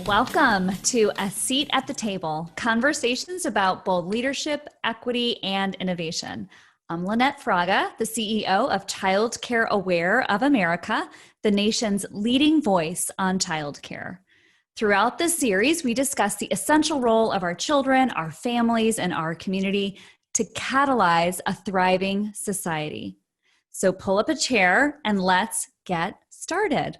Welcome to A Seat at the Table, conversations about both leadership, equity, and innovation. I'm Lynette Fraga, the CEO of Child Care Aware of America, the nation's leading voice on childcare. Throughout this series, we discuss the essential role of our children, our families, and our community to catalyze a thriving society. So pull up a chair and let's get started.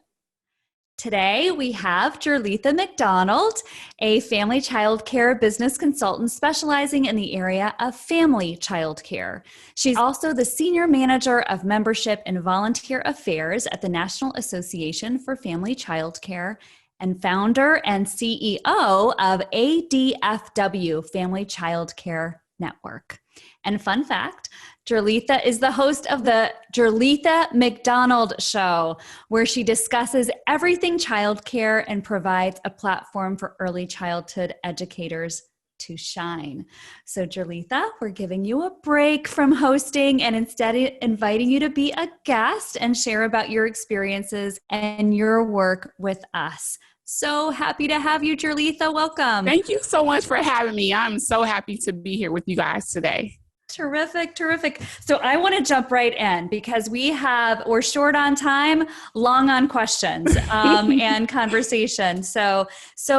Today, we have Jerletha McDonald, a family child care business consultant specializing in the area of family child care. She's also the Senior Manager of Membership and Volunteer Affairs at the National Association for Family Child Care and founder and CEO of ADFW, Family Child Care Network. And fun fact, Jerletha is the host of the Jerletha McDonald Show, where she discusses everything childcare and provides a platform for early childhood educators to shine. So Jerletha, we're giving you a break from hosting and instead inviting you to be a guest and share about your experiences and your work with us. So happy to have you, Jerletha. Welcome. Thank you so much for having me. I'm so happy to be here with you guys today. Terrific. So I want to jump right in because we're short on time, long on questions and conversation. So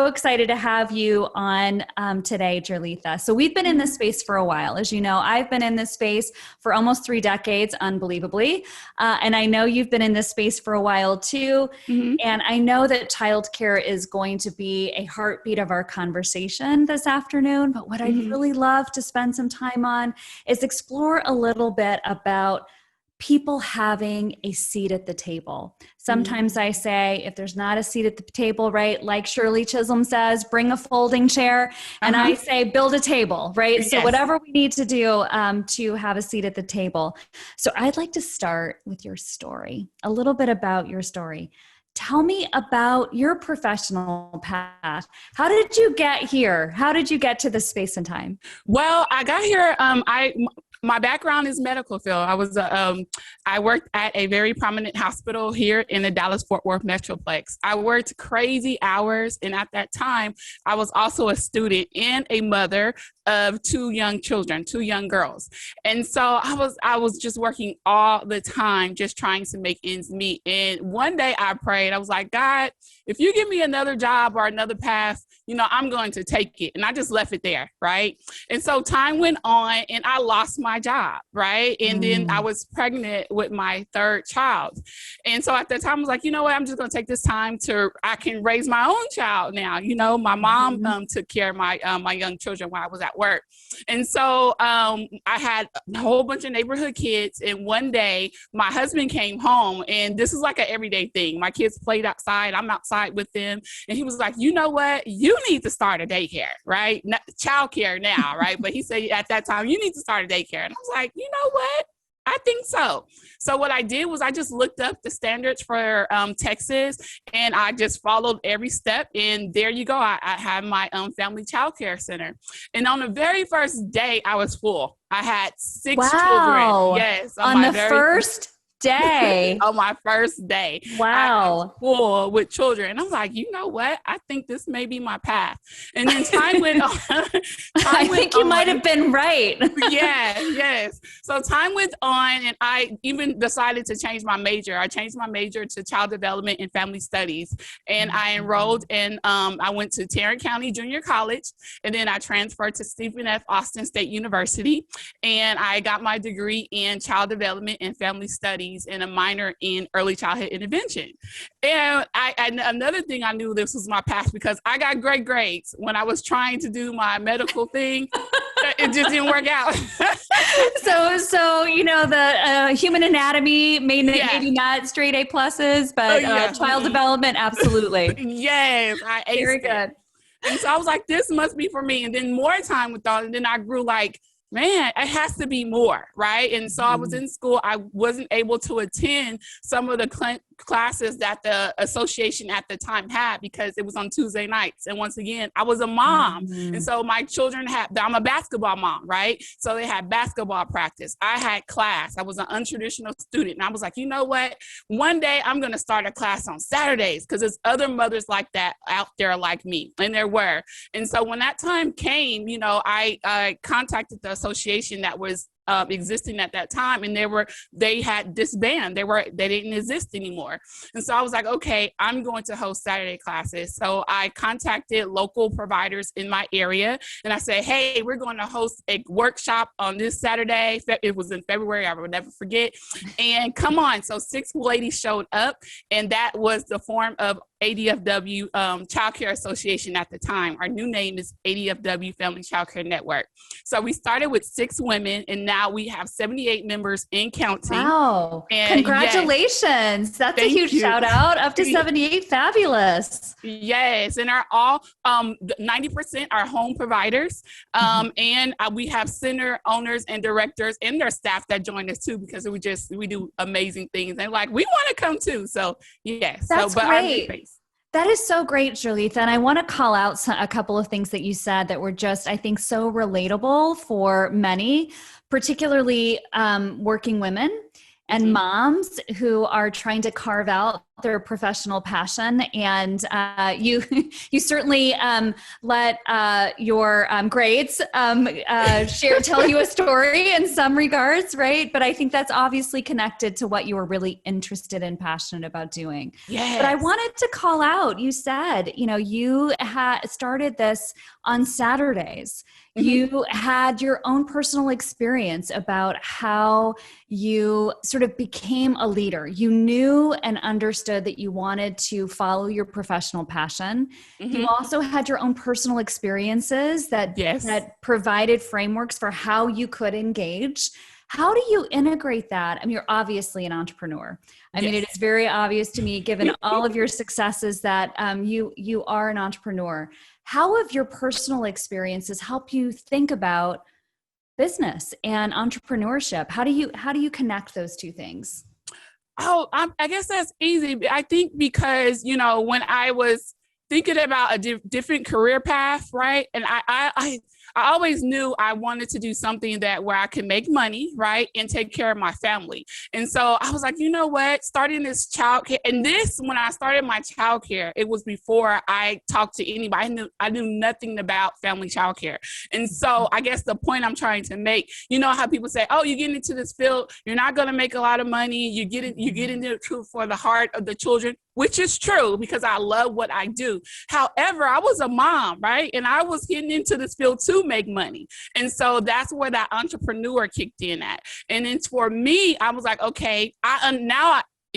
excited to have you on today, Jerletha. So we've been in this space for a while. As you know, I've been in this space for almost 3 decades, unbelievably. And I know you've been in this space for a while too. Mm-hmm. And I know that childcare is going to be a heartbeat of our conversation this afternoon. But what I'd really love to spend some time on is explore a little bit about people having a seat at the table. Sometimes I say, if there's not a seat at the table, right, like Shirley Chisholm says, bring a folding chair. And I say, build a table, right? Yes. So whatever we need to do to have a seat at the table. So I'd like to start with your story, a little bit about your story. Tell me about your professional path. How did you get here? How did you get to this space and time? Well, I got here, my background is medical field. I worked at a very prominent hospital here in the Dallas-Fort Worth Metroplex. I worked crazy hours, and at that time, I was also a student and a mother of 2 young children, 2 young girls. And so I was just working all the time, just trying to make ends meet. And one day I prayed, I was like, God, if you give me another job or another path, I'm going to take it. And I just left it there, right? And so time went on and I lost my job, right? And then I was pregnant with my 3rd child. And so at that time I was like, you know what, I'm just going to take this time I can raise my own child now. My mom took care of my young children while I was at work. And so I had a whole bunch of neighborhood kids. And one day my husband came home, and this is like an everyday thing. My kids played outside. I'm outside with them. And he was like, you know what? You need to start a daycare, right? Child care now, right? But he said at that time, you need to start a daycare. And I was like, you know what? I think so. So what I did was I just looked up the standards for Texas, and I just followed every step. And there you go. I had my family child care center. And on the very first day, I was full. I had 6 children. Yes. On the first day. On my first day. Wow. I was full with children. And I'm like, you know what? I think this may be my path. And then time went on. I think you might have been right. Yes. So time went on, and I even decided to change my major. I changed my major to child development and family studies. And I enrolled in, I went to Tarrant County Junior College, and then I transferred to Stephen F. Austin State University. And I got my degree in child development and family studies and a minor in early childhood intervention. And another thing, I knew this was my path because I got great grades when I was trying to do my medical thing. It just didn't work out. So the human anatomy, maybe not straight A pluses, but child development, absolutely. Yes, I aced Very good. And so I was like, this must be for me. And then more time went on, and then I grew like, man, it has to be more, right? And so I was in school. I wasn't able to attend some of the classes that the association at the time had because it was on Tuesday nights. And once again, I was a mom. And so my children I'm a basketball mom, right? So they had basketball practice. I had class. I was an untraditional student. And I was like, you know what? One day I'm going to start a class on Saturdays because there's other mothers like that out there like me. And there were. And so when that time came, I contacted the association that was existing at that time, and they had disbanded. They didn't exist anymore. And so I was like, okay, I'm going to host Saturday classes. So I contacted local providers in my area, and I said, hey, we're going to host a workshop on this Saturday. It was in February, I will never forget. And come on, so 6 ladies showed up, and that was the form of ADFW Child Care Association at the time. Our new name is ADFW Family Child Care Network. So we started with 6 women, and now we have 78 members in counting. Wow. And congratulations. Yes, that's a huge shout out. Up to 78. Fabulous. Yes. And are all 90% are home providers. And we have center owners and directors and their staff that join us too, because we do amazing things. And like, we want to come too. So yes. That's great. That is so great, Jerletha. And I want to call out a couple of things that you said that were just, I think, so relatable for many, particularly working women and moms who are trying to carve out their professional passion. And you certainly let your grades tell you a story in some regards, right? But I think that's obviously connected to what you were really interested and passionate about doing. Yes. But I wanted to call out, you said, you had started this on Saturdays. You had your own personal experience about how you sort of became a leader. You knew and understood that you wanted to follow your professional passion. You also had your own personal experiences that provided frameworks for how you could engage. How do you integrate that? I mean, you're obviously an entrepreneur. I mean, it is very obvious to me, given all of your successes, that you are an entrepreneur. How have your personal experiences helped you think about business and entrepreneurship? How do you connect those two things? Oh, I guess that's easy. I think because, when I was thinking about a different career path, right? And I always knew I wanted to do something where I could make money, right? And take care of my family. And so I was like, you know what? Starting this childcare, and when I started my childcare, it was before I talked to anybody. I knew nothing about family childcare. And so I guess the point I'm trying to make, how people say, oh, you get into this field, you're not going to make a lot of money. You get into it for the heart of the children, which is true because I love what I do. However, I was a mom, right? And I was getting into this field to make money. And so that's where that entrepreneur kicked in at. And then for me, I was like, okay,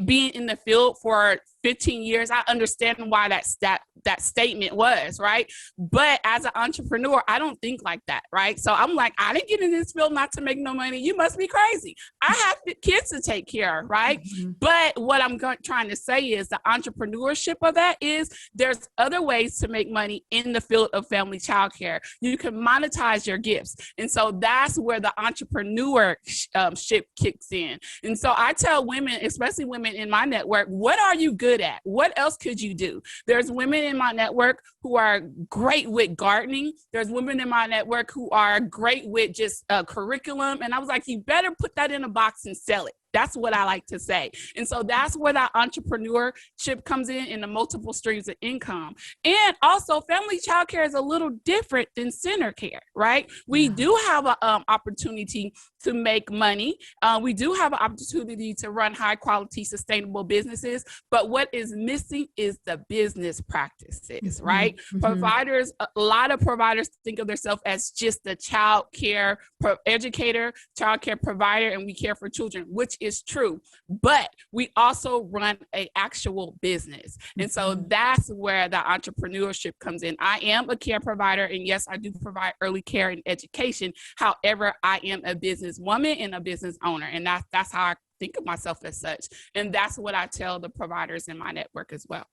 being in the field for 15 years, I understand why that statement was, right? But as an entrepreneur, I don't think like that, right? So I'm like, I didn't get in this field not to make no money. You must be crazy. I have kids to take care of, right? But what I'm trying to say is the entrepreneurship of that is there's other ways to make money in the field of family childcare. You can monetize your gifts. And so that's where the entrepreneurship kicks in. And so I tell women, especially women in my network, what are you good at? What else could you do? There's women in my network who are great with gardening. There's women in my network who are great with just curriculum. And I was like, you better put that in a box and sell it. That's what I like to say. And so that's where that entrepreneurship comes in the multiple streams of income. And also family childcare is a little different than center care, right? We do have an opportunity to make money. We do have an opportunity to run high quality, sustainable businesses. But what is missing is the business practices, right? Providers, a lot of providers think of themselves as just the child care educator, child care provider, and we care for children, which is true, but we also run an actual business. And so that's where the entrepreneurship comes in. I am a care provider, and yes, I do provide early care and education. However, I am a businesswoman and a business owner, and that's how I think of myself as such. And that's what I tell the providers in my network as well.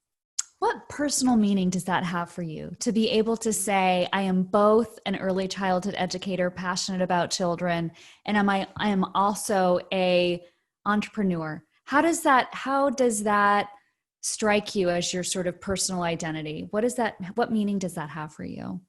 What personal meaning does that have for you to be able to say, I am both an early childhood educator, passionate about children, and I am also a entrepreneur? how does that strike you as your sort of personal identity? What meaning does that have for you?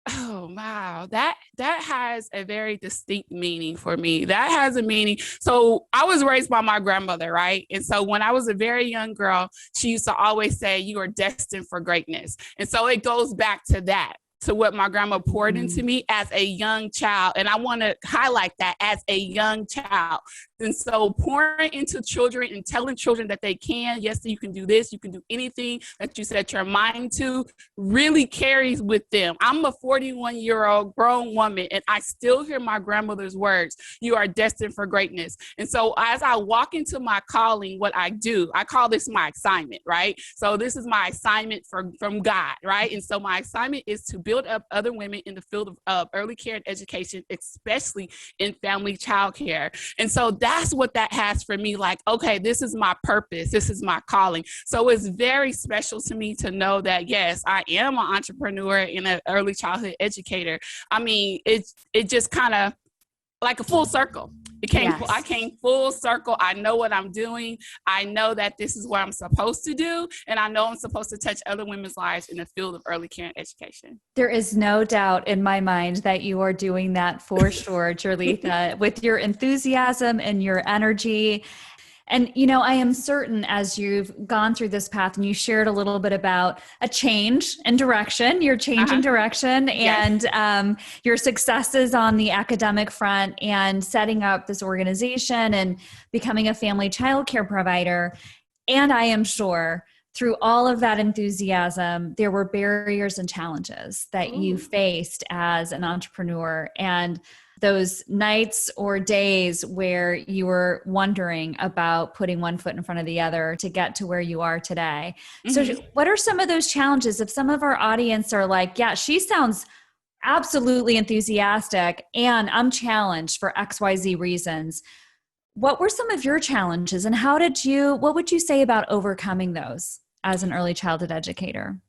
Oh, wow. That has a very distinct meaning for me. That has a meaning. So I was raised by my grandmother, right? And so when I was a very young girl, she used to always say, you are destined for greatness. And so it goes back to that, to what my grandma poured into me as a young child. And I want to highlight that, as a young child. And so pouring into children and telling children that they can, yes, you can do this, you can do anything that you set your mind to, really carries with them. I'm a 41-year-old grown woman, and I still hear my grandmother's words, you are destined for greatness. And so as I walk into my calling, what I do, I call this my assignment, right? So this is my assignment from God, right? And so my assignment is to build up other women in the field of early care and education, especially in family child care. And so that's what that has for me. Like, okay, this is my purpose. This is my calling. So it's very special to me to know that, yes, I am an entrepreneur and an early childhood educator. I mean, it just kind of like a full circle. I came full circle. I know what I'm doing. I know that this is what I'm supposed to do. And I know I'm supposed to touch other women's lives in the field of early care and education. There is no doubt in my mind that you are doing that for sure, Jerletha, with your enthusiasm and your energy. And, I am certain as you've gone through this path and you shared a little bit about a change in direction, your change in direction and your successes on the academic front and setting up this organization and becoming a family childcare provider. And I am sure through all of that enthusiasm, there were barriers and challenges that you faced as an entrepreneur, and those nights or days where you were wondering about putting one foot in front of the other to get to where you are today. So what are some of those challenges? If some of our audience are like, yeah, she sounds absolutely enthusiastic and I'm challenged for XYZ reasons. What were some of your challenges and what would you say about overcoming those as an early childhood educator?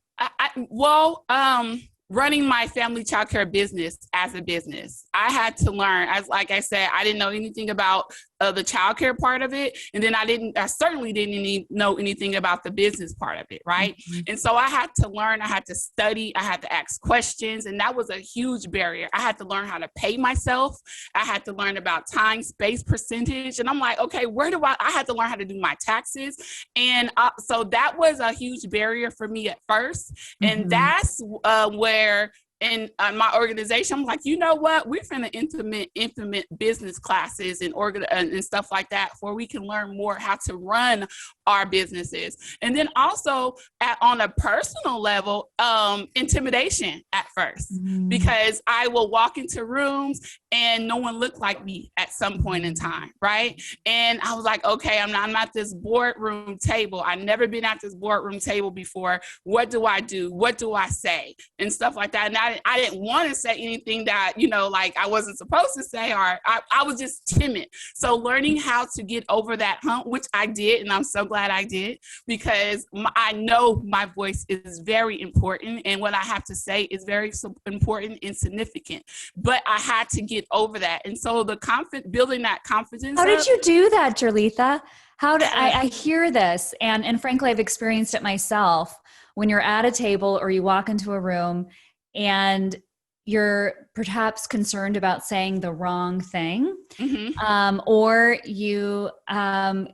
Running my family childcare business as a business, I had to learn. Like I said, I didn't know anything about the childcare part of it, and then I certainly didn't know anything about the business part of it, right? And so I had to learn. I had to study. I had to ask questions, and that was a huge barrier. I had to learn how to pay myself. I had to learn about time, space, percentage, and I'm like, okay, where do I had to learn how to do my taxes, and so that was a huge barrier for me at first, and that's where in my organization, I'm like, you know what? We're going to implement business classes and stuff like that, where we can learn more how to run our businesses. And then also on a personal level, intimidation at first, because I will walk into rooms and no one looked like me at some point in time, right? And I was like, okay, I'm not this boardroom table. I've never been at this boardroom table before. What do I do? What do I say? And stuff like that. And I didn't want to say anything that, like I wasn't supposed to say, or I was just timid. So learning how to get over that hump, which I did, and I'm so glad I did, because I know my voice is very important, and what I have to say is very important and significant. But I had to get over that. And so building that confidence. How did you do that, Jerletha? I hear this, and frankly, I've experienced it myself. When you're at a table or you walk into a room and you're perhaps concerned about saying the wrong thing, or you, to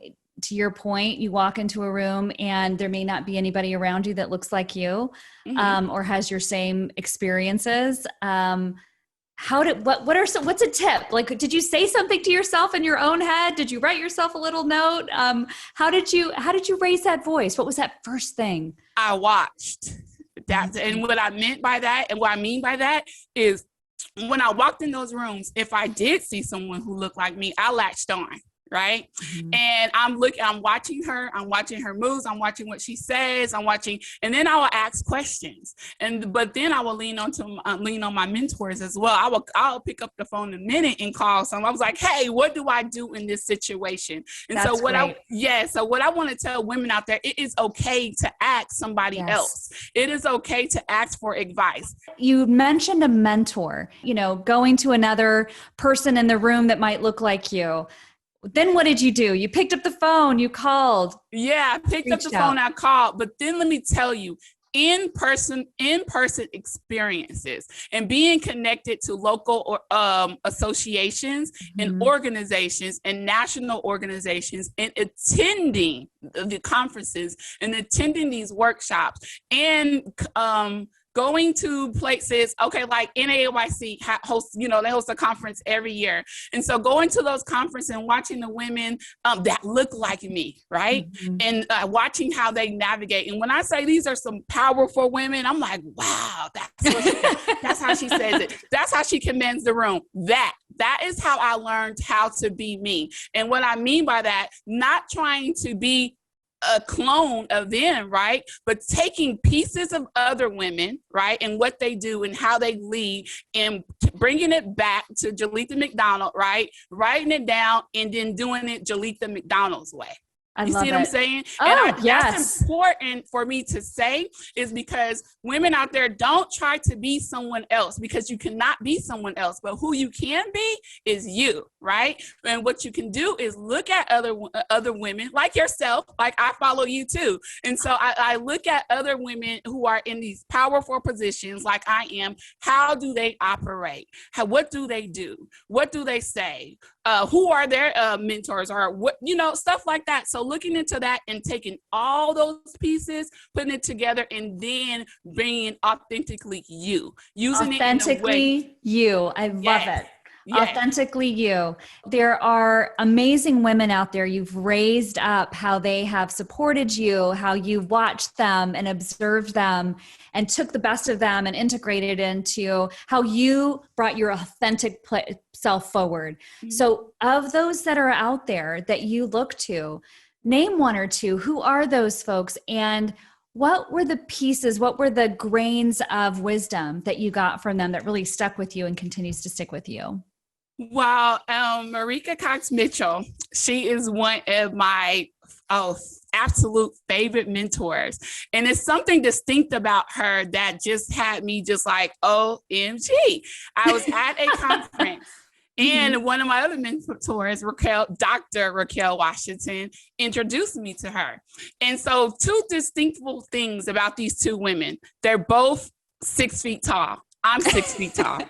your point, you walk into a room and there may not be anybody around you that looks like you, or has your same experiences. What's a tip? Like, did you say something to yourself in your own head? Did you write yourself a little note? How did you raise that voice? What was that first thing? I watched that. And what I mean by that is when I walked in those rooms, if I did see someone who looked like me, I latched on. Right. And I'm watching her moves. I'm watching what she says. And then I will ask questions. But then I will lean on my mentors as well. I'll pick up the phone in a minute and call someone. I was like, hey, what do I do in this situation? And That's so what great. I want to tell women out there, it is okay to ask somebody else. It is okay to ask for advice. You mentioned a mentor, going to another person in the room that might look like you. Then what did you do? You picked up the phone, you called. Yeah, I picked up the phone, I called. But then let me tell you, in-person experiences and being connected to local or associations and organizations and national organizations and attending the conferences and attending these workshops and going to places, okay, like NAAYC hosts, they host a conference every year. And so going to those conferences and watching the women that look like me, right? And watching how they navigate. And when I say these are some powerful women, I'm like, wow, that's how she says it. That's how she commands the room. That is how I learned how to be me. And what I mean by that, not trying to be a clone of them, right? But taking pieces of other women, right? And what they do and how they lead and bringing it back to Jerletha McDonald, right? Writing it down and then doing it Jerletha McDonald's way. You see what I'm saying? Oh, yes. That's important for me to say is because women out there, don't try to be someone else because you cannot be someone else, but who you can be is you, right? And what you can do is look at other women like yourself, like I follow you too. And so I look at other women who are in these powerful positions like I am. How do they operate? What do they do? What do they say? Who are their mentors or what, stuff like that. So looking into that and taking all those pieces, putting it together, and then being authentically you, using authentically it in a way. You. I love it. Yeah. Authentically you. There are amazing women out there. You've raised up how they have supported you, how you've watched them and observed them and took the best of them and integrated into how you brought your authentic self forward. So of those that are out there that you look to, name one or two. Who are those folks? And what were the pieces, what were the grains of wisdom that you got from them that really stuck with you and continues to stick with you? Wow. Marika Cox Mitchell, she is one of my absolute favorite mentors. And it's something distinct about her that just had me just like, OMG. I was at a conference. And one of my other mentors, Dr. Raquel Washington, introduced me to her. And so two distinctful things about these two women. They're both 6 feet tall. I'm 6 feet tall.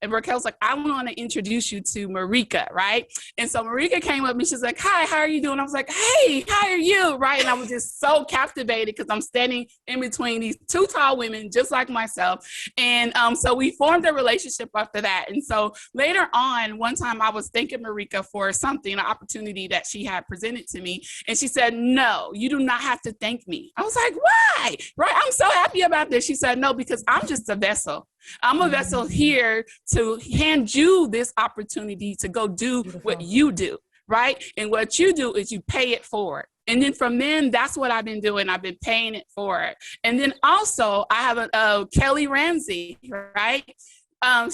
And Raquel's like, I want to introduce you to Marika, right? And so Marika came up and she's like, hi, how are you doing? I was like, hey, how are you? Right? And I was just so captivated because I'm standing in between these two tall women, just like myself. And so we formed a relationship after that. And so later on, one time I was thanking Marika for something, an opportunity that she had presented to me. And she said, no, you do not have to thank me. I was like, why? Right? I'm so happy about this. She said, no, because I'm just a vessel. I'm a vessel here to hand you this opportunity to go do what you do, right? And what you do is you pay it forward. And then from then, that's what I've been doing. I've been paying it forward. And then also I have a Kelly Ramsey, right?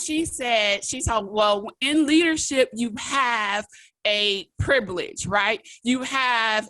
She said, well, in leadership, you have a privilege, right? You have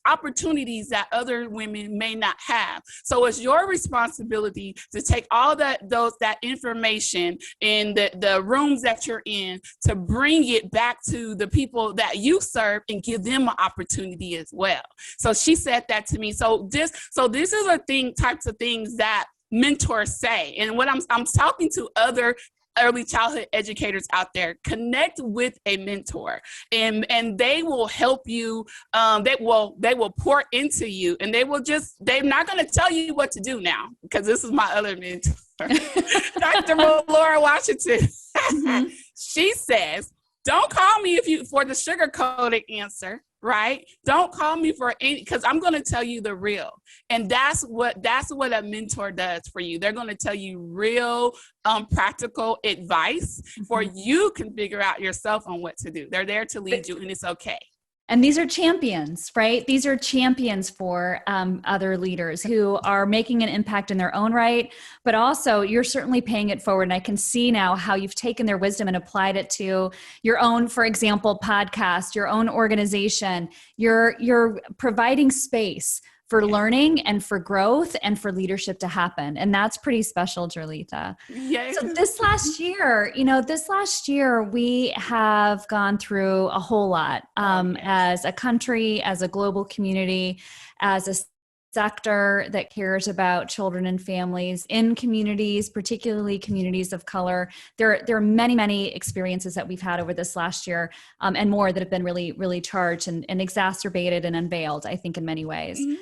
opportunities that other women may not have. So it's your responsibility to take all that information in the rooms that you're in to bring it back to the people that you serve and give them an opportunity as well. So she said that to me. So this is types of things that mentors say. And what I'm talking to other early childhood educators out there, connect with a mentor and they will help you. They will pour into you and they're not going to tell you what to do now, because this is my other mentor, Dr. Laura Washington. She says, don't call me for the sugar-coated answer. Right? Don't call me for any, because I'm going to tell you the real. And that's what a mentor does for you. They're going to tell you real, practical advice for you can figure out yourself on what to do. They're there to lead you, and it's okay. And these are champions, right? These are champions for other leaders who are making an impact in their own right, but also you're certainly paying it forward. And I can see now how you've taken their wisdom and applied it to your own, for example, podcast, your own organization. You're providing space for learning and for growth and for leadership to happen. And that's pretty special, Jerletha. Yes. So this last year, we have gone through a whole lot as a country, as a global community, as a sector that cares about children and families in communities, particularly communities of color. There are many, many experiences that we've had over this last year and more that have been really, really charged and exacerbated and unveiled, I think, in many ways. Mm-hmm.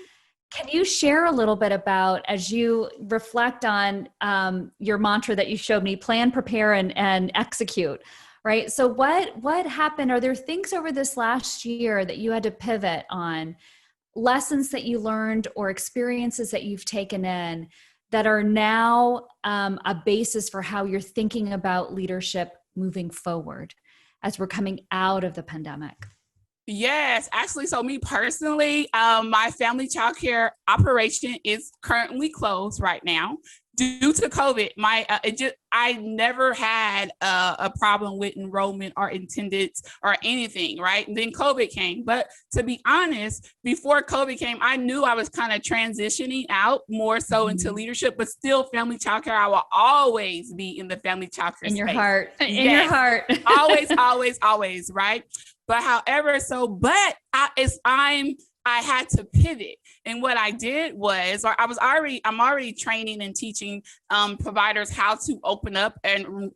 Can you share a little bit about, as you reflect on your mantra that you showed me, plan, prepare, and execute, right? So what happened? Are there things over this last year that you had to pivot on, lessons that you learned or experiences that you've taken in that are now a basis for how you're thinking about leadership moving forward as we're coming out of the pandemic? Yes, actually, so me personally, my family childcare operation is currently closed right now due to COVID. I never had a problem with enrollment or attendance or anything, right? And then COVID came. But to be honest, before COVID came, I knew I was kind of transitioning out more so into leadership, but still family childcare. I will always be in the family childcare in your space. heart. In your heart. always, right? But however, I had to pivot. And what I did was, I'm already training and teaching providers how to open up and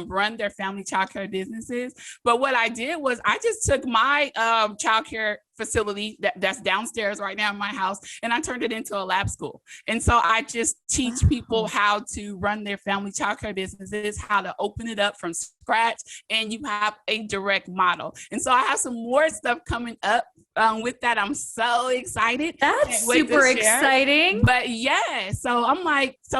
run their family childcare businesses. But what I did was I just took my childcare facility that's downstairs right now in my house, and I turned it into a lab school. And so I just teach people how to run their family childcare businesses, how to open it up from scratch, and you have a direct model. And so I have some more stuff coming up with that. I'm so excited. That's super exciting. But yeah, so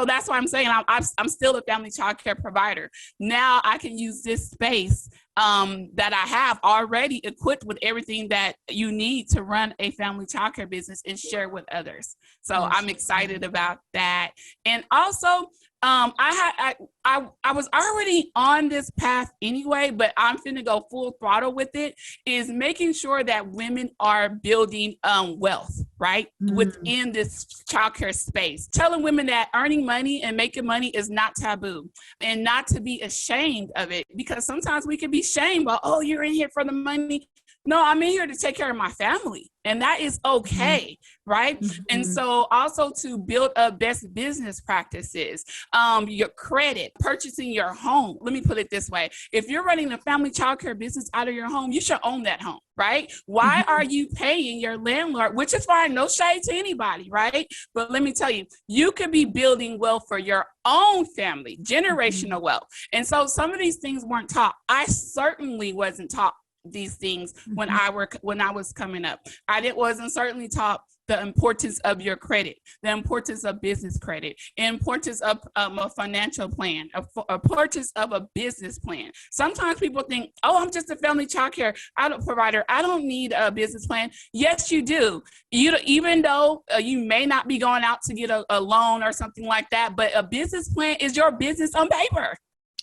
that's why I'm saying I'm still a family childcare provider. Now I can use this space that I have already equipped with everything that you need to run a family childcare business and share with others. So I'm excited about that. And also, I was already on this path anyway, but I'm finna go full throttle with it, is making sure that women are building wealth, right? Within this childcare space. Telling women that earning money and making money is not taboo, and not to be ashamed of it, because sometimes we can be shamed about, oh, you're in here for the money. No, I'm in here to take care of my family, and that is okay, right? And so also to build up best business practices, your credit, purchasing your home. Let me put it this way. If you're running a family childcare business out of your home, you should own that home, right? Why are you paying your landlord, which is fine, no shade to anybody, right? But let me tell you, you could be building wealth for your own family, generational wealth. And so some of these things weren't taught. I certainly wasn't taught these things when I was coming up. I wasn't certainly taught the importance of your credit, the importance of business credit, the importance of a financial plan, a purchase of a business plan. Sometimes people think, oh, I'm just a family childcare provider, I don't need a business plan. Yes, you do. Even though you may not be going out to get a loan or something like that, but a business plan is your business on paper.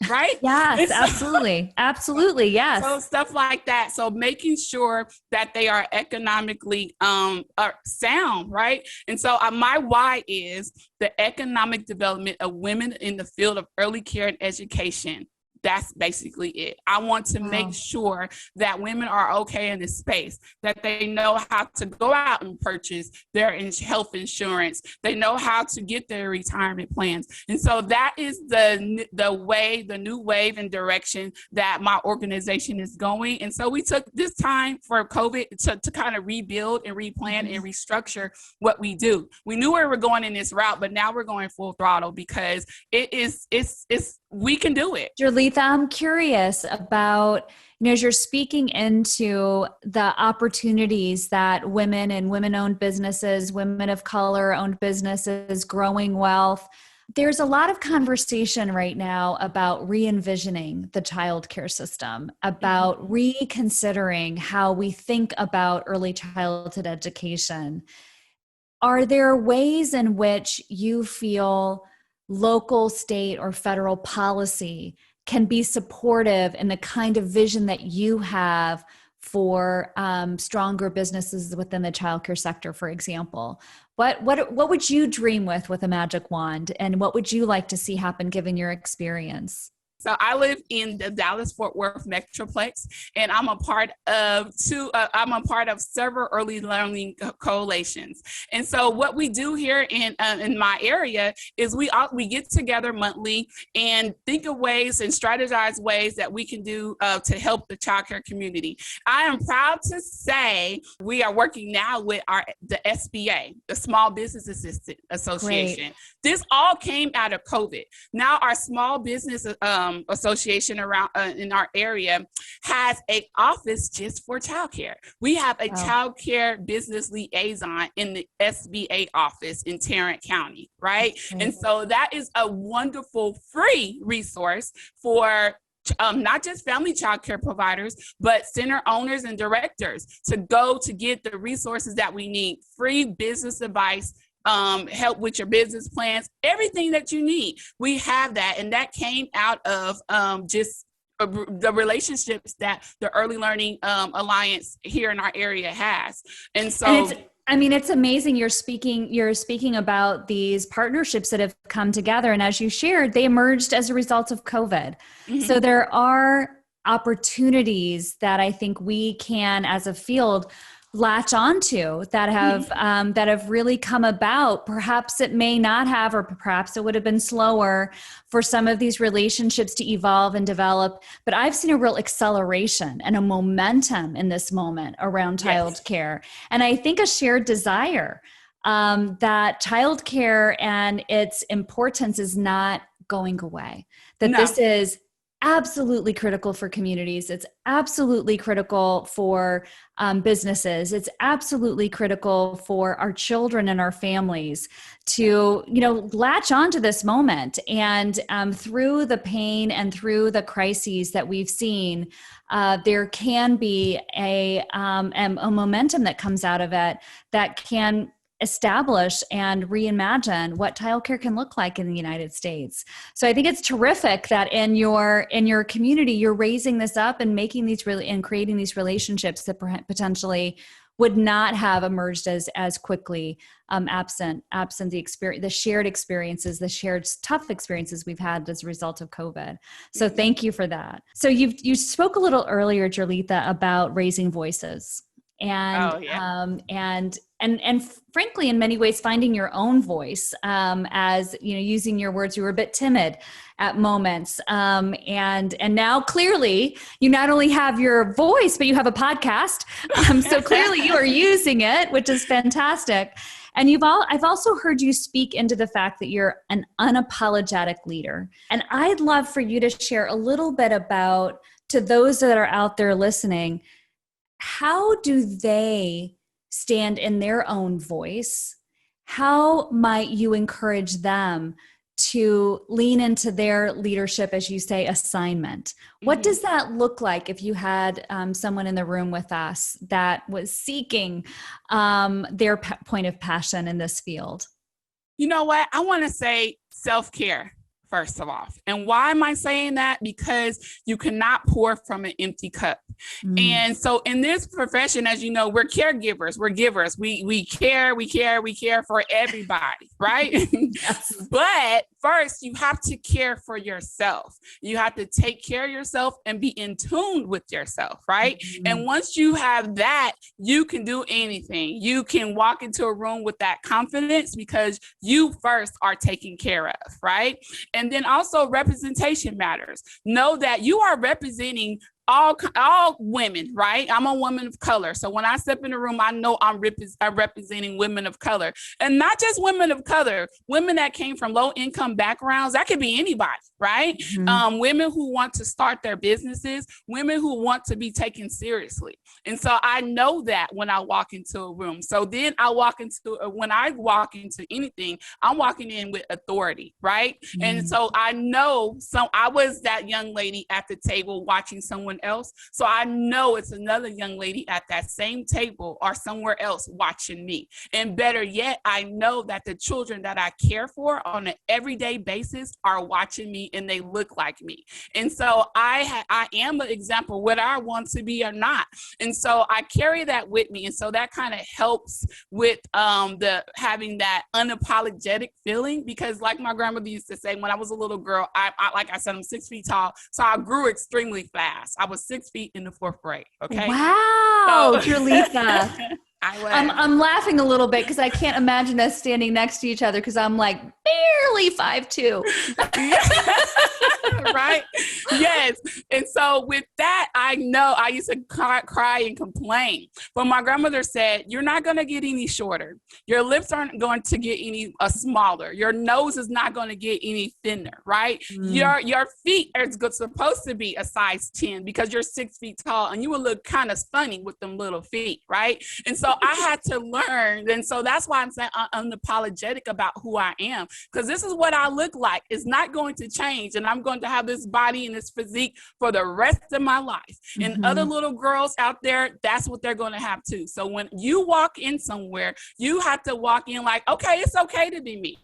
Right? Yes, absolutely. Absolutely. Yes. So stuff like that. So making sure that they are economically sound, right? And so my why is the economic development of women in the field of early care and education. That's basically it. I want to make sure that women are okay in this space, that they know how to go out and purchase their health insurance. They know how to get their retirement plans. And so that is the new wave and direction that my organization is going. And so we took this time for COVID to kind of rebuild and replan and restructure what we do. We knew we were going in this route, but now we're going full throttle because we can do it. Jerletha, I'm curious about, as you're speaking into the opportunities that women and women-owned businesses, women of color-owned businesses, growing wealth, there's a lot of conversation right now about re-envisioning the childcare system, about reconsidering how we think about early childhood education. Are there ways in which you feel local, state, or federal policy can be supportive in the kind of vision that you have for stronger businesses within the childcare sector, for example? What would you dream with a magic wand, and what would you like to see happen given your experience? So I live in the Dallas-Fort Worth Metroplex, and I'm a part of several early learning coalitions. And so what we do here in my area is we get together monthly and think of ways and strategize ways that we can do to help the childcare community. I am proud to say we are working now with the SBA, the Small Business Assistant Association. Great. This all came out of COVID. Now our small business association around in our area has an office just for childcare. We have a childcare business liaison in the SBA office in Tarrant County, right? Mm-hmm. And so that is a wonderful free resource for not just family childcare providers, but center owners and directors to go to get the resources that we need, free business advice, help with your business plans, everything that you need. We have that. And that came out of just the relationships that the Early Learning Alliance here in our area has. And so it's amazing you're speaking about these partnerships that have come together. And as you shared, they emerged as a result of COVID. Mm-hmm. So there are opportunities that I think we can, as a field, latch onto that have really come about. Perhaps it may not have, or perhaps it would have been slower for some of these relationships to evolve and develop. But I've seen a real acceleration and a momentum in this moment around childcare. And I think a shared desire that childcare and its importance is not going away, that this is absolutely critical for communities. It's absolutely critical for businesses. It's absolutely critical for our children and our families to, latch onto this moment. And through the pain and through the crises that we've seen, there can be a momentum that comes out of it that can establish and reimagine what childcare can look like in the United States. So I think it's terrific that in your community, you're raising this up and making these and creating these relationships that potentially would not have emerged as quickly absent the shared experiences, the shared tough experiences we've had as a result of COVID. So thank you for that. So you spoke a little earlier, Jerletha, about raising voices. And frankly, in many ways, finding your own voice, as using your words, you were a bit timid at moments, and now clearly you not only have your voice, but you have a podcast. So clearly you are using it, which is fantastic. And I've also heard you speak into the fact that you're an unapologetic leader, and I'd love for you to share a little bit about, to those that are out there listening, how do they stand in their own voice? How might you encourage them to lean into their leadership, as you say, assignment? What does that look like if you had someone in the room with us that was seeking their point of passion in this field? You know what? I want to say self-care. First of all. And why am I saying that? Because you cannot pour from an empty cup. And so in this profession, as you know, we're caregivers, we're givers. We care for everybody, right? Yes. But first, you have to care for yourself. You have to take care of yourself and be in tune with yourself, right? And once you have that, you can do anything. You can walk into a room with that confidence because you first are taken care of, right? And then also representation matters. Know that you are representing all women, right? I'm a woman of color. So when I step in the room, I know I'm representing women of color, and not just women of color, women that came from low income backgrounds. That could be anybody, right? Women who want to start their businesses, women who want to be taken seriously. And so I know that when I walk into a room. So then when I walk into anything, I'm walking in with authority, right? And so I know, I was that young lady at the table watching someone else. So I know it's another young lady at that same table or somewhere else watching me. And better yet, I know that the children that I care for on an everyday everyday basis are watching me and they look like me. And so I am an example, whether I want to be or not. And so I carry that with me. And so that kind of helps with having that unapologetic feeling, because like my grandmother used to say, when I was a little girl, I like I said, I'm 6 feet tall. So I grew extremely fast. I was 6 feet in the 4th grade. Okay. Wow. So, Jerletha. I'm laughing a little bit because I can't imagine us standing next to each other, because I'm like barely 5'2". Right? Yes. And so with that, I know I used to cry and complain. But my grandmother said, you're not going to get any shorter. Your lips aren't going to get any smaller. Your nose is not going to get any thinner, right? Your feet are supposed to be a size 10 because you're 6 feet tall, and you will look kind of funny with them little feet, right? And so I had to learn. And so that's why I'm saying I'm unapologetic about who I am, because this is what I look like. It's not going to change. And I'm going to have this body and this physique for the rest of my life. And other little girls out there, that's what they're going to have too. So when you walk in somewhere, you have to walk in like, okay, it's okay to be me.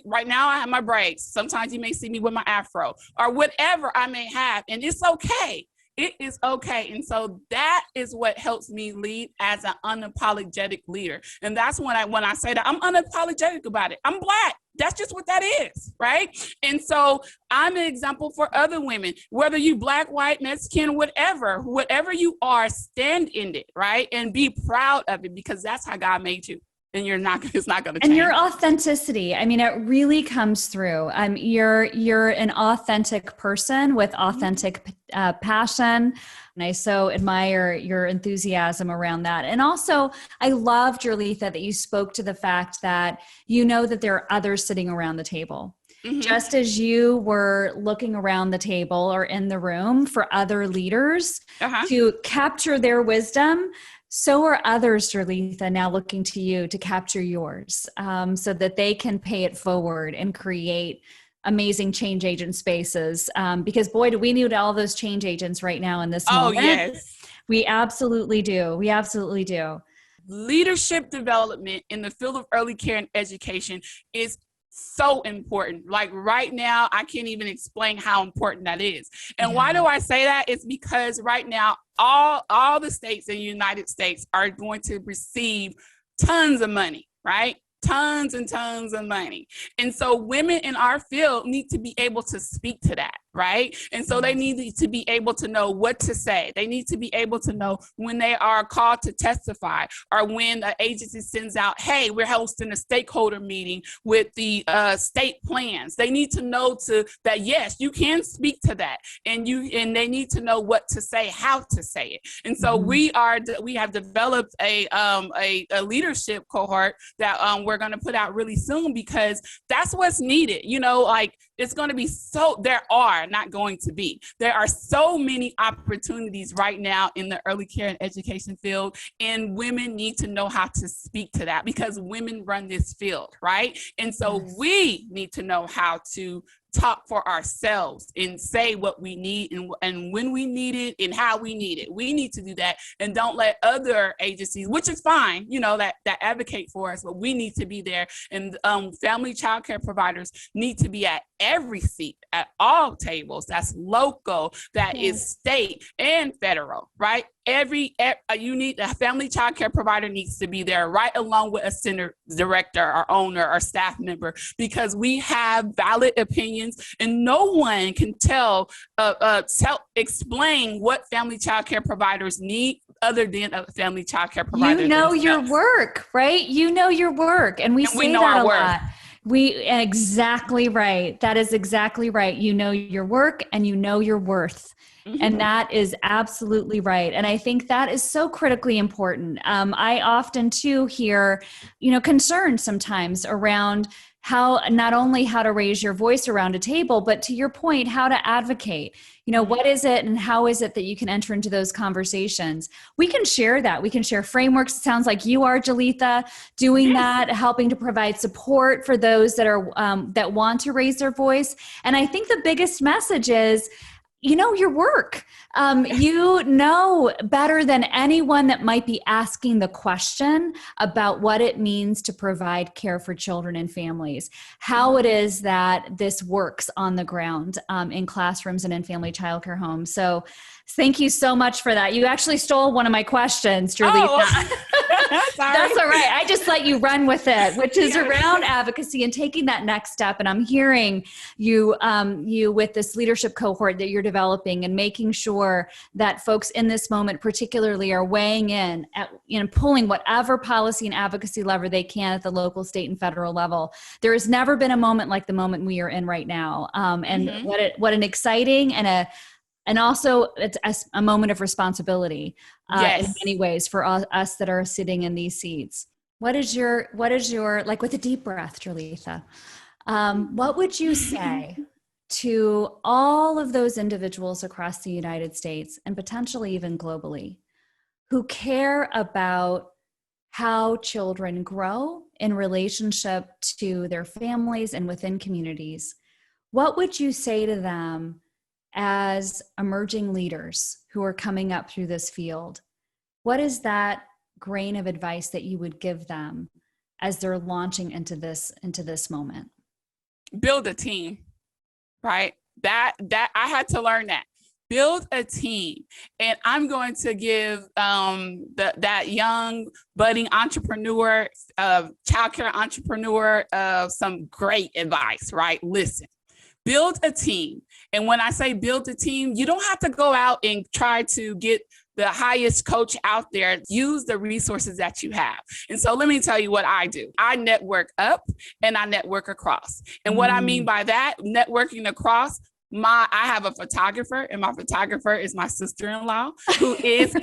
Right now I have my braids. Sometimes you may see me with my afro or whatever I may have. And it's okay. It is okay. And so that is what helps me lead as an unapologetic leader. And that's when I say that I'm unapologetic about it. I'm Black. That's just what that is, right? And so I'm an example for other women, whether you Black, white, Mexican, whatever you are, stand in it, right? And be proud of it, because that's how God made you. And it's not going to change. And your authenticity, I mean, it really comes through. You're an authentic person with authentic passion. And I so admire your enthusiasm around that. And also, I love, Jerletha, that you spoke to the fact that you know that there are others sitting around the table. Mm-hmm. Just as you were looking around the table or in the room for other leaders to capture their wisdom, so are others, Jerletha, now looking to you to capture yours, so that they can pay it forward and create amazing change agent spaces. Because boy, do we need all those change agents right now in this moment. Oh, yes. We absolutely do. We absolutely do. Leadership development in the field of early care and education is so important. Like right now, I can't even explain how important that is. And why do I say that? It's because right now, all the states in the United States are going to receive tons of money, right? Tons and tons of money. And so women in our field need to be able to speak to that, right? And so they need to be able to know what to say. They need to be able to know when they are called to testify, or when an agency sends out, hey, we're hosting a stakeholder meeting with the state plans. They need to know that, yes, you can speak to that. And they need to know what to say, how to say it. And so we have developed a leadership cohort that we're going to put out really soon, because that's what's needed. Like it's going to be there are so many opportunities right now in the early care and education field, and women need to know how to speak to that, because women run this field, right? And so we need to know how to talk for ourselves and say what we need and when we need it and how we need it. We need to do that, and don't let other agencies, which is fine, that advocate for us, but we need to be there. And family child care providers need to be at every seat, at all tables. That's local, that is state and federal, right? You need a family child care provider needs to be there, right along with a center director or owner or staff member, because we have valid opinions, and no one can explain what family child care providers need other than a family child care provider. Your work, right? You know your work, and we say that a lot. Exactly right. That is exactly right. You know your work and you know your worth. And that is absolutely right. And I think that is so critically important. I often too hear, concerns sometimes around not only how to raise your voice around a table, but to your point, how to advocate. What is it and how is it that you can enter into those conversations? We can share that. We can share frameworks. It sounds like you are, Jerletha, doing that, helping to provide support for those that are that want to raise their voice. And I think the biggest message is, you know your work. You know better than anyone that might be asking the question about what it means to provide care for children and families, how it is that this works on the ground in classrooms and in family childcare homes. So thank you so much for that. You actually stole one of my questions, Jerletha. Oh. That's all right. I just let you run with it, which is around advocacy and taking that next step. And I'm hearing you with this leadership cohort that you're developing and making sure that folks in this moment particularly are weighing in at, pulling whatever policy and advocacy lever they can at the local, state, and federal level. There has never been a moment like the moment we are in right now. And what an exciting and also it's a moment of responsibility in many ways for us that are sitting in these seats. What is your, like with a deep breath, Jerletha, what would you say to all of those individuals across the United States and potentially even globally who care about how children grow in relationship to their families and within communities? What would you say to them as emerging leaders who are coming up through this field? What is that grain of advice that you would give them as they're launching into this moment? Build a team, right? That I had to learn that. Build a team. And I'm going to give that young budding entrepreneur, childcare entrepreneur, some great advice, right? Listen. Build a team. And when I say build a team, you don't have to go out and try to get the highest coach out there. Use the resources that you have. And so let me tell you what I do. I network up and I network across. And what I mean by that, networking across, I have a photographer, and my photographer is my sister-in-law, who is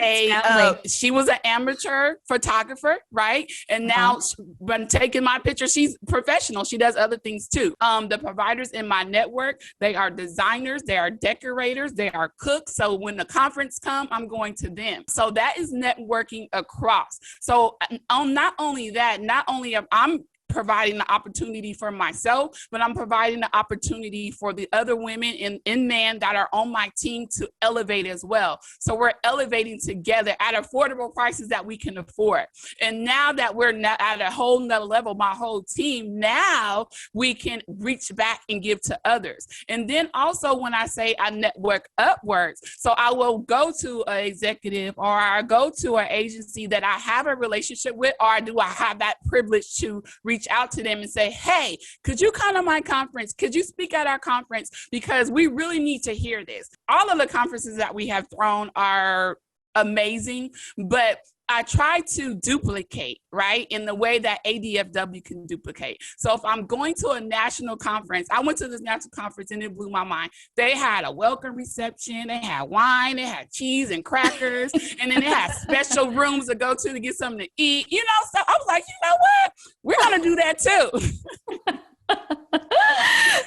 she was an amateur photographer, right? And now when taking my pictures, she's professional. She does other things too. The providers in my network, they are designers, they are decorators, they are cooks. So when the conference comes, I'm going to them. So that is networking across. So not only that, not only I'm providing the opportunity for myself, but I'm providing the opportunity for the other women and men that are on my team to elevate as well. So we're elevating together at affordable prices that we can afford. And now that we're at a whole nother level, my whole team, now we can reach back and give to others. And then also when I say I network upwards, so I will go to an executive or I go to an agency that I have a relationship with, or do I have that privilege to reach out to them and say, hey, could you come to my conference? Could you speak at our conference? Because we really need to hear this. All of the conferences that we have thrown are amazing, but I try to duplicate, right, in the way that ADFW can duplicate. So if I'm going to a national conference, I went to this national conference and it blew my mind. They had a welcome reception, they had wine, they had cheese and crackers, and then they had special rooms to go to get something to eat. So I was like, you know what? We're going to do that too.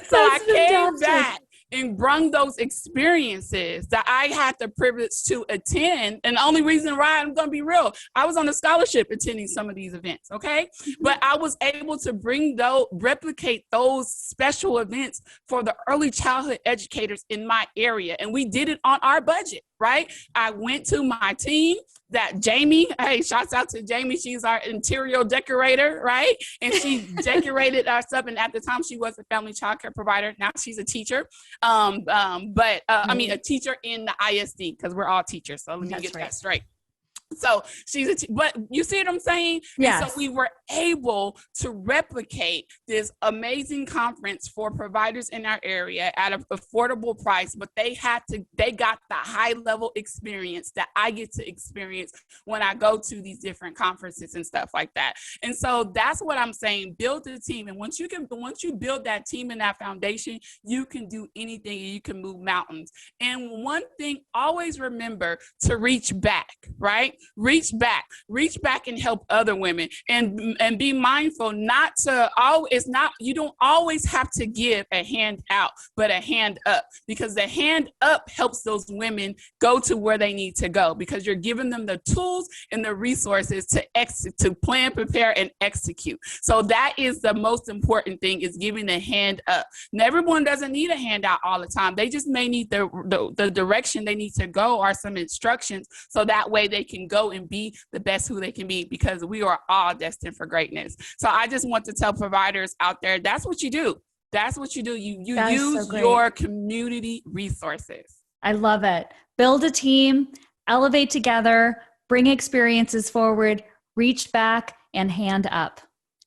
So I came back and bring those experiences that I had the privilege to attend. And the only reason why, I'm going to be real, I was on a scholarship attending some of these events, okay? But I was able to replicate those special events for the early childhood educators in my area. And we did it on our budget, right? I went to my team, that Jamie, hey, shouts out to Jamie. She's our interior decorator, right? And she decorated our stuff. And at the time she was a family childcare provider. Now she's a teacher. I mean, a teacher in the ISD, because we're all teachers. So let me get that straight. So but you see what I'm saying? Yes. And so we were able to replicate this amazing conference for providers in our area at an affordable price, but they got the high level experience that I get to experience when I go to these different conferences and stuff like that. And so that's what I'm saying, build a team. And once you build that team and that foundation, you can do anything and you can move mountains. And one thing, always remember to reach back, right? reach back and help other women, and be mindful not to always, you don't always have to give a hand out, but a hand up, because the hand up helps those women go to where they need to go, because you're giving them the tools and the resources to plan, prepare, and execute. So that is the most important thing, is giving the hand up. And everyone doesn't need a handout all the time. They just may need the direction they need to go, or some instructions, so that way they can go and be the best who they can be, because we are all destined for greatness. So I just want to tell providers out there, that's what you do. That's what you do. You use your community resources. I love it. Build a team, elevate together, bring experiences forward, reach back, and hand up.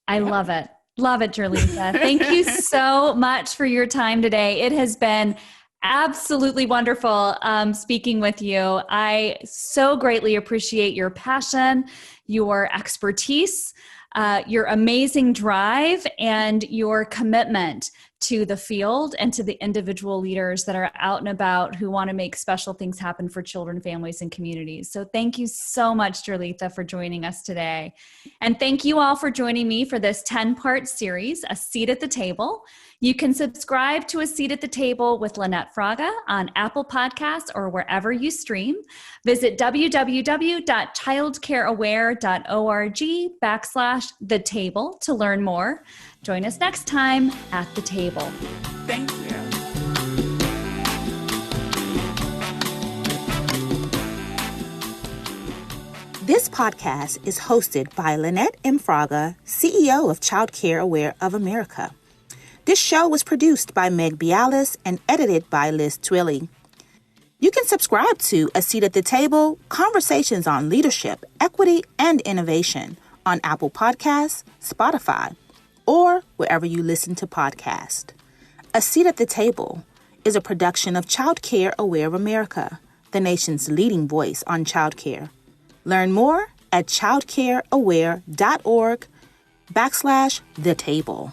I love it. Love it, Jerletha. Thank you so much for your time today. It has been absolutely wonderful speaking with you. I so greatly appreciate your passion, your expertise, your amazing drive, and your commitment to the field and to the individual leaders that are out and about who want to make special things happen for children, families, and communities. So thank you so much, Jerletha, for joining us today. And thank you all for joining me for this 10-part series, A Seat at the Table. You can subscribe to A Seat at the Table with Lynette Fraga on Apple Podcasts or wherever you stream. Visit www.childcareaware.org/the table to learn more. Join us next time at the table. Thank you. This podcast is hosted by Lynette M. Fraga, CEO of Child Care Aware of America. This show was produced by Meg Bialis and edited by Liz Twilley. You can subscribe to A Seat at the Table, Conversations on Leadership, Equity, and Innovation on Apple Podcasts, Spotify, or wherever you listen to podcasts. A Seat at the Table is a production of Child Care Aware of America, the nation's leading voice on child care. Learn more at childcareaware.org/the table.